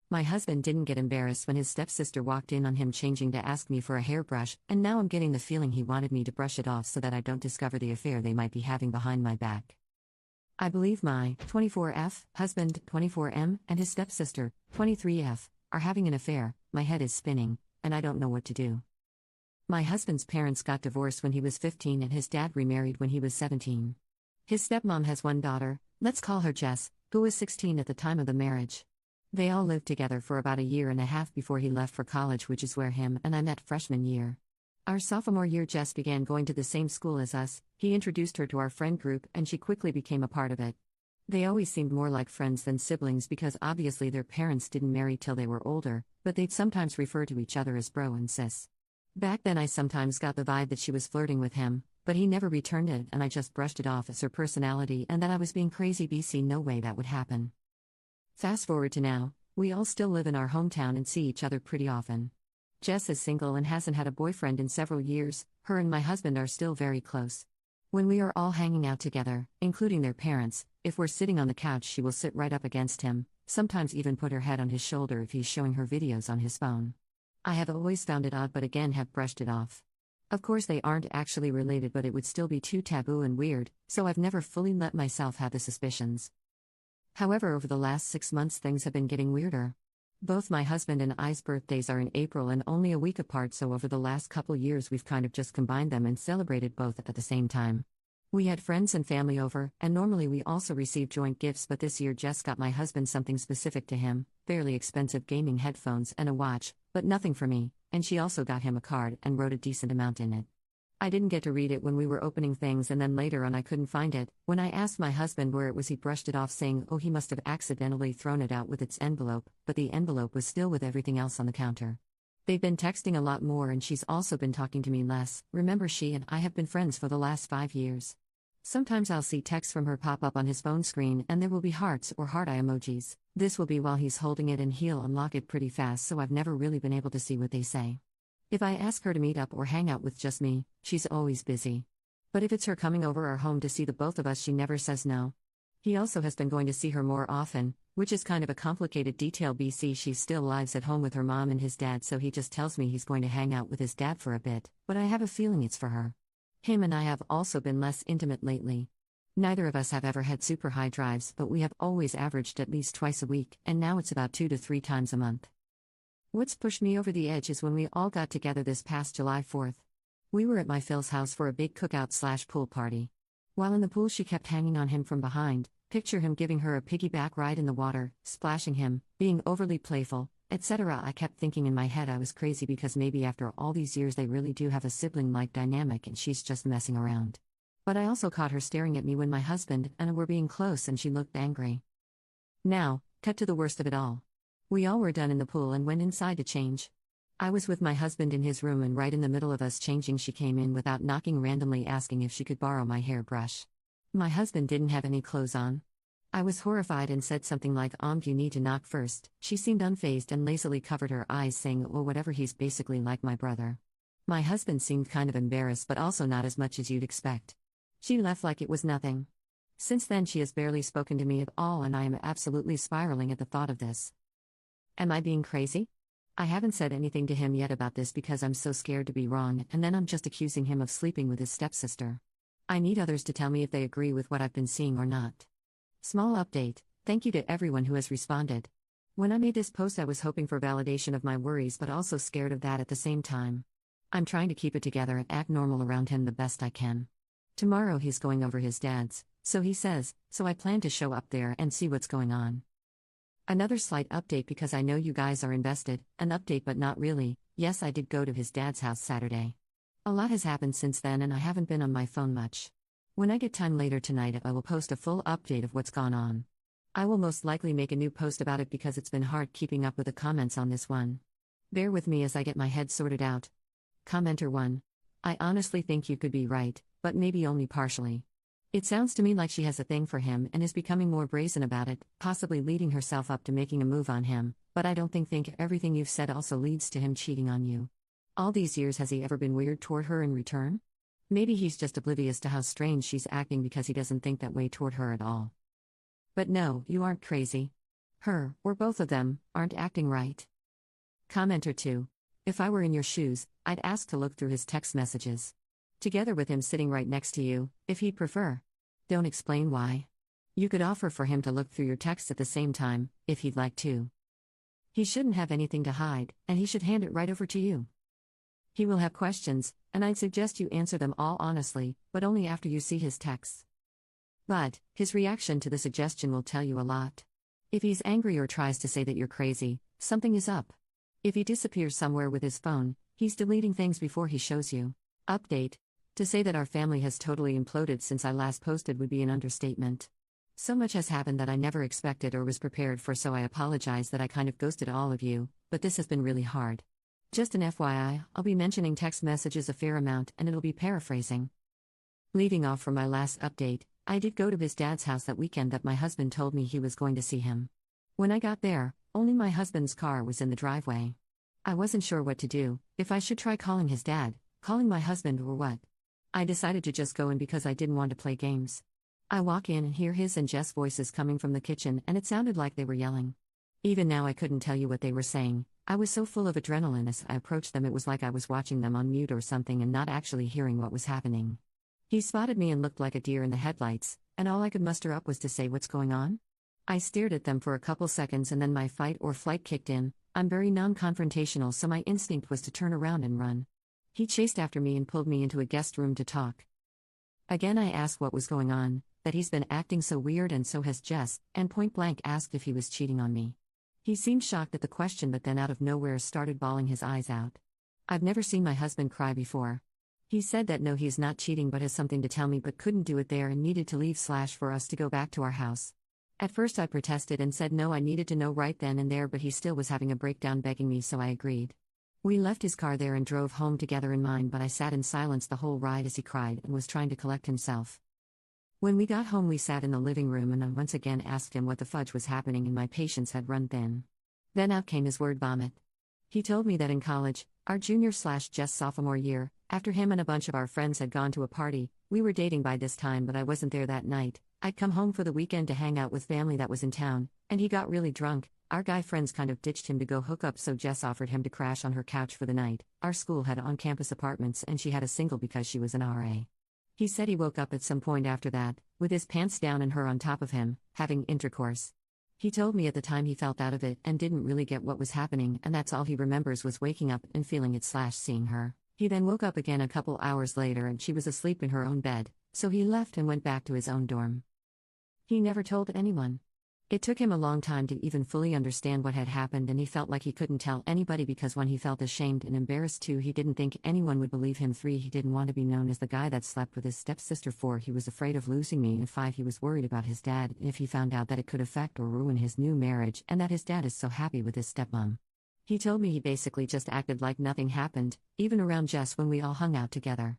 My husband didn't get embarrassed when his stepsister walked in on him changing to ask me for a hairbrush, and now I'm getting the feeling he wanted me to brush it off so that I don't discover the affair they might be having behind my back. I believe my 24F husband, 24M, and his stepsister, 23F, are having an affair. My head is spinning, and I don't know what to do. My husband's parents got divorced when he was 15 and his dad remarried when he was 17. His stepmom has one daughter, let's call her Jess, who was 16 at the time of the marriage. They all lived together for about a year and a half before he left for college, which is where him and I met freshman year. Our sophomore year, Jess began going to the same school as us. He introduced her to our friend group and she quickly became a part of it. They always seemed more like friends than siblings because obviously their parents didn't marry till they were older, but they'd sometimes refer to each other as bro and sis. Back then I sometimes got the vibe that she was flirting with him, but he never returned it and I just brushed it off as her personality and that I was being crazy. BC, no way that would happen. Fast forward to now, we all still live in our hometown and see each other pretty often. Jess is single and hasn't had a boyfriend in several years. Her and my husband are still very close. When we are all hanging out together, including their parents, if we're sitting on the couch she will sit right up against him, sometimes even put her head on his shoulder if he's showing her videos on his phone. I have always found it odd but again have brushed it off. Of course they aren't actually related but it would still be too taboo and weird, so I've never fully let myself have the suspicions. However, over the last 6 months things have been getting weirder. Both my husband and I's birthdays are in April and only a week apart, so over the last couple years we've kind of just combined them and celebrated both at the same time. We had friends and family over, and normally we also receive joint gifts, but this year Jess got my husband something specific to him, fairly expensive gaming headphones and a watch, but nothing for me, and she also got him a card and wrote a decent amount in it. I didn't get to read it when we were opening things and then later on I couldn't find it. When I asked my husband where it was he brushed it off saying, oh, he must have accidentally thrown it out with its envelope, but the envelope was still with everything else on the counter. They've been texting a lot more and she's also been talking to me less. Remember, she and I have been friends for the last 5 years. Sometimes I'll see texts from her pop up on his phone screen and there will be hearts or heart eye emojis. This will be while he's holding it and he'll unlock it pretty fast, so I've never really been able to see what they say. If I ask her to meet up or hang out with just me, she's always busy. But if it's her coming over our home to see the both of us, she never says no. He also has been going to see her more often, which is kind of a complicated detail. BC, she still lives at home with her mom and his dad, so he just tells me he's going to hang out with his dad for a bit, but I have a feeling it's for her. Him and I have also been less intimate lately. Neither of us have ever had super high drives, but we have always averaged at least twice a week, and now it's about 2 to 3 times a month. What's pushed me over the edge is when we all got together this past July 4th. We were at my Phil's house for a big cookout/pool party. While in the pool she kept hanging on him from behind, picture him giving her a piggyback ride in the water, splashing him, being overly playful, etc. I kept thinking in my head I was crazy because maybe after all these years they really do have a sibling-like dynamic and she's just messing around. But I also caught her staring at me when my husband and I were being close and she looked angry. Now, cut to the worst of it all. We all were done in the pool and went inside to change. I was with my husband in his room and right in the middle of us changing she came in without knocking, randomly asking if she could borrow my hairbrush. My husband didn't have any clothes on. I was horrified and said something like, you need to knock first. She seemed unfazed and lazily covered her eyes saying, well, whatever, he's basically like my brother. My husband seemed kind of embarrassed but also not as much as you'd expect. She left like it was nothing. Since then she has barely spoken to me at all and I am absolutely spiraling at the thought of this. Am I being crazy? I haven't said anything to him yet about this because I'm so scared to be wrong, and then I'm just accusing him of sleeping with his stepsister. I need others to tell me if they agree with what I've been seeing or not. Small update, thank you to everyone who has responded. When I made this post I was hoping for validation of my worries but also scared of that at the same time. I'm trying to keep it together and act normal around him the best I can. Tomorrow he's going over his dad's, so he says, so I plan to show up there and see what's going on. Another slight update because I know you guys are invested, an update but not really. Yes, I did go to his dad's house Saturday. A lot has happened since then and I haven't been on my phone much. When I get time later tonight I will post a full update of what's gone on. I will most likely make a new post about it because it's been hard keeping up with the comments on this one. Bear with me as I get my head sorted out. Commenter 1. I honestly think you could be right, but maybe only partially. It sounds to me like she has a thing for him and is becoming more brazen about it, possibly leading herself up to making a move on him, but I don't think everything you've said also leads to him cheating on you. All these years has he ever been weird toward her in return? Maybe he's just oblivious to how strange she's acting because he doesn't think that way toward her at all. But no, you aren't crazy. Her, or both of them, aren't acting right. Commenter 2. If I were in your shoes, I'd ask to look through his text messages. Together with him sitting right next to you, if he'd prefer. Don't explain why. You could offer for him to look through your texts at the same time, if he'd like to. He shouldn't have anything to hide, and he should hand it right over to you. He will have questions, and I'd suggest you answer them all honestly, but only after you see his texts. But his reaction to the suggestion will tell you a lot. If he's angry or tries to say that you're crazy, something is up. If he disappears somewhere with his phone, he's deleting things before he shows you. Update. To say that our family has totally imploded since I last posted would be an understatement. So much has happened that I never expected or was prepared for, so I apologize that I kind of ghosted all of you, but this has been really hard. Just an FYI, I'll be mentioning text messages a fair amount and it'll be paraphrasing. Leading off from my last update, I did go to his dad's house that weekend that my husband told me he was going to see him. When I got there, only my husband's car was in the driveway. I wasn't sure what to do, if I should try calling his dad, calling my husband, or what. I decided to just go in because I didn't want to play games. I walk in and hear his and Jess' voices coming from the kitchen, and it sounded like they were yelling. Even now I couldn't tell you what they were saying. I was so full of adrenaline as I approached them, it was like I was watching them on mute or something and not actually hearing what was happening. He spotted me and looked like a deer in the headlights, and all I could muster up was to say, "What's going on?" I stared at them for a couple seconds and then my fight or flight kicked in. I'm very non-confrontational, so my instinct was to turn around and run. He chased after me and pulled me into a guest room to talk. Again I asked what was going on, that he's been acting so weird and so has Jess, and point blank asked if he was cheating on me. He seemed shocked at the question, but then out of nowhere started bawling his eyes out. I've never seen my husband cry before. He said that no, he's not cheating but has something to tell me but couldn't do it there and needed to leave / for us to go back to our house. At first I protested and said no, I needed to know right then and there, but he still was having a breakdown begging me, so I agreed. We left his car there and drove home together in mine, but I sat in silence the whole ride as he cried and was trying to collect himself. When we got home we sat in the living room and I once again asked him what the fudge was happening, and my patience had run thin. Then out came his word vomit. He told me that in college, our junior/Jess sophomore year, after him and a bunch of our friends had gone to a party, we were dating by this time but I wasn't there that night. I'd come home for the weekend to hang out with family that was in town, and he got really drunk. Our guy friends kind of ditched him to go hook up, so Jess offered him to crash on her couch for the night. Our school had on-campus apartments and she had a single because she was an RA. He said he woke up at some point after that, with his pants down and her on top of him, having intercourse. He told me at the time he felt out of it and didn't really get what was happening, and that's all he remembers was waking up and feeling it / seeing her. He then woke up again a couple hours later and she was asleep in her own bed, so he left and went back to his own dorm. He never told anyone. It took him a long time to even fully understand what had happened, and he felt like he couldn't tell anybody because 1, he felt ashamed and embarrassed. 2, he didn't think anyone would believe him. 3, he didn't want to be known as the guy that slept with his stepsister. 4, he was afraid of losing me. And 5, he was worried about his dad and if he found out that it could affect or ruin his new marriage, and that his dad is so happy with his stepmom. He told me he basically just acted like nothing happened, even around Jess when we all hung out together.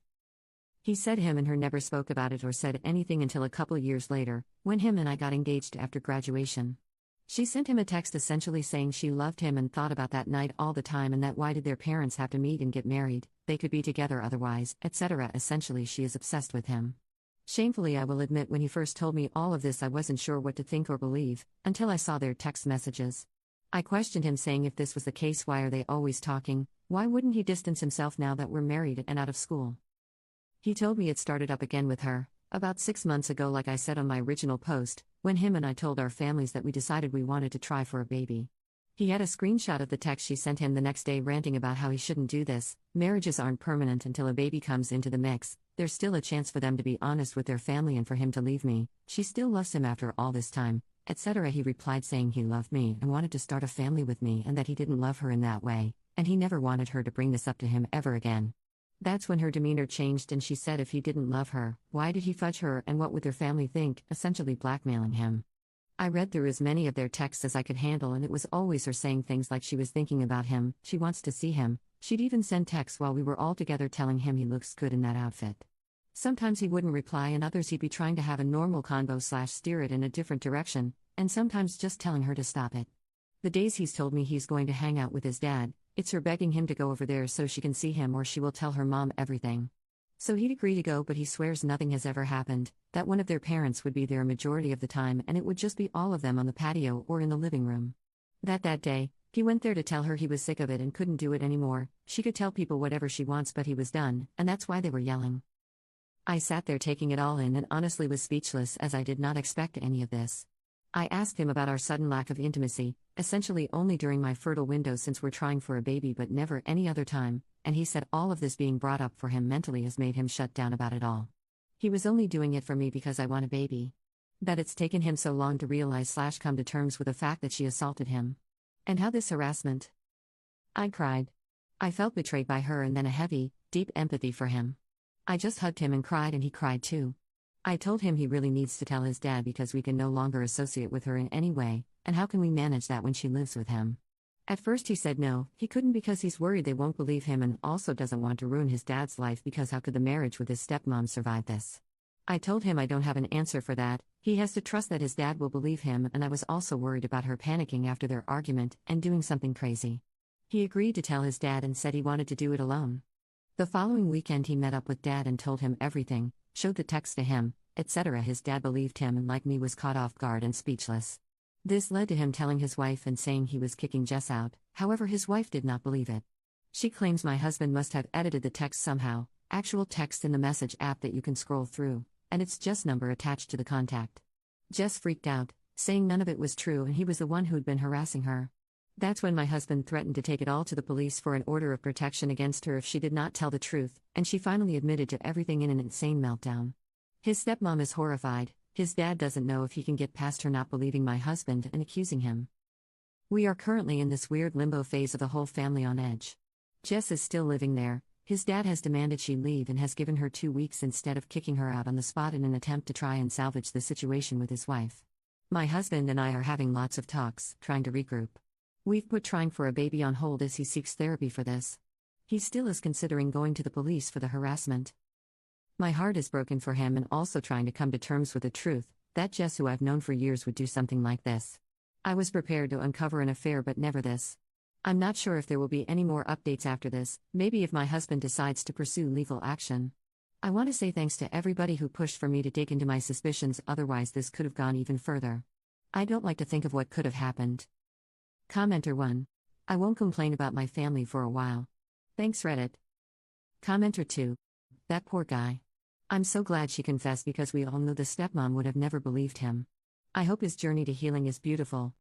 He said him and her never spoke about it or said anything until a couple years later, when him and I got engaged after graduation. She sent him a text essentially saying she loved him and thought about that night all the time, and that why did their parents have to meet and get married, they could be together otherwise, etc. Essentially she is obsessed with him. Shamefully I will admit, when he first told me all of this I wasn't sure what to think or believe, until I saw their text messages. I questioned him, saying if this was the case, why are they always talking? Why wouldn't he distance himself now that we're married and out of school? He told me it started up again with her, about 6 months ago, like I said on my original post, when him and I told our families that we decided we wanted to try for a baby. He had a screenshot of the text she sent him the next day ranting about how he shouldn't do this. Marriages aren't permanent until a baby comes into the mix. There's still a chance for them to be honest with their family and for him to leave me. She still loves him after all this time, etc. He replied saying he loved me and wanted to start a family with me, and that he didn't love her in that way, and he never wanted her to bring this up to him ever again. That's when her demeanor changed and she said if he didn't love her, why did he fudge her and what would their family think, essentially blackmailing him. I read through as many of their texts as I could handle, and it was always her saying things like she was thinking about him, she wants to see him. She'd even send texts while we were all together telling him he looks good in that outfit. Sometimes he wouldn't reply, and others he'd be trying to have a normal convo / steer it in a different direction, and sometimes just telling her to stop it. The days he's told me he's going to hang out with his dad, it's her begging him to go over there so she can see him, or she will tell her mom everything. So he'd agree to go, but he swears nothing has ever happened, that one of their parents would be there a majority of the time and it would just be all of them on the patio or in the living room. That day, he went there to tell her he was sick of it and couldn't do it anymore. She could tell people whatever she wants, but he was done, and that's why they were yelling. I sat there taking it all in and honestly was speechless, as I did not expect any of this. I asked him about our sudden lack of intimacy, essentially only during my fertile window since we're trying for a baby but never any other time, and he said all of this being brought up for him mentally has made him shut down about it all. He was only doing it for me because I want a baby. That it's taken him so long to realize/come to terms with the fact that she assaulted him. And how this harassment? I cried. I felt betrayed by her and then a heavy, deep empathy for him. I just hugged him and cried, and he cried too. I told him he really needs to tell his dad because we can no longer associate with her in any way, and how can we manage that when she lives with him? At first he said no, he couldn't because he's worried they won't believe him and also doesn't want to ruin his dad's life because how could the marriage with his stepmom survive this? I told him I don't have an answer for that, he has to trust that his dad will believe him, and I was also worried about her panicking after their argument and doing something crazy. He agreed to tell his dad and said he wanted to do it alone. The following weekend he met up with dad and told him everything, showed the text to him, etc. His dad believed him and like me was caught off guard and speechless. This led to him telling his wife and saying he was kicking Jess out, however his wife did not believe it. She claims my husband must have edited the text somehow, actual text in the message app that you can scroll through, and it's Jess' number attached to the contact. Jess freaked out, saying none of it was true and he was the one who'd been harassing her. That's when my husband threatened to take it all to the police for an order of protection against her if she did not tell the truth, and she finally admitted to everything in an insane meltdown. His stepmom is horrified, his dad doesn't know if he can get past her not believing my husband and accusing him. We are currently in this weird limbo phase of the whole family on edge. Jess is still living there, his dad has demanded she leave and has given her 2 weeks instead of kicking her out on the spot in an attempt to try and salvage the situation with his wife. My husband and I are having lots of talks, trying to regroup. We've put trying for a baby on hold as he seeks therapy for this. He still is considering going to the police for the harassment. My heart is broken for him and also trying to come to terms with the truth, that Jess, who I've known for years, would do something like this. I was prepared to uncover an affair but never this. I'm not sure if there will be any more updates after this, maybe if my husband decides to pursue legal action. I want to say thanks to everybody who pushed for me to dig into my suspicions, otherwise this could have gone even further. I don't like to think of what could have happened. Commenter 1. I won't complain about my family for a while. Thanks Reddit. Commenter 2. That poor guy. I'm so glad she confessed because we all know the stepmom would have never believed him. I hope his journey to healing is beautiful,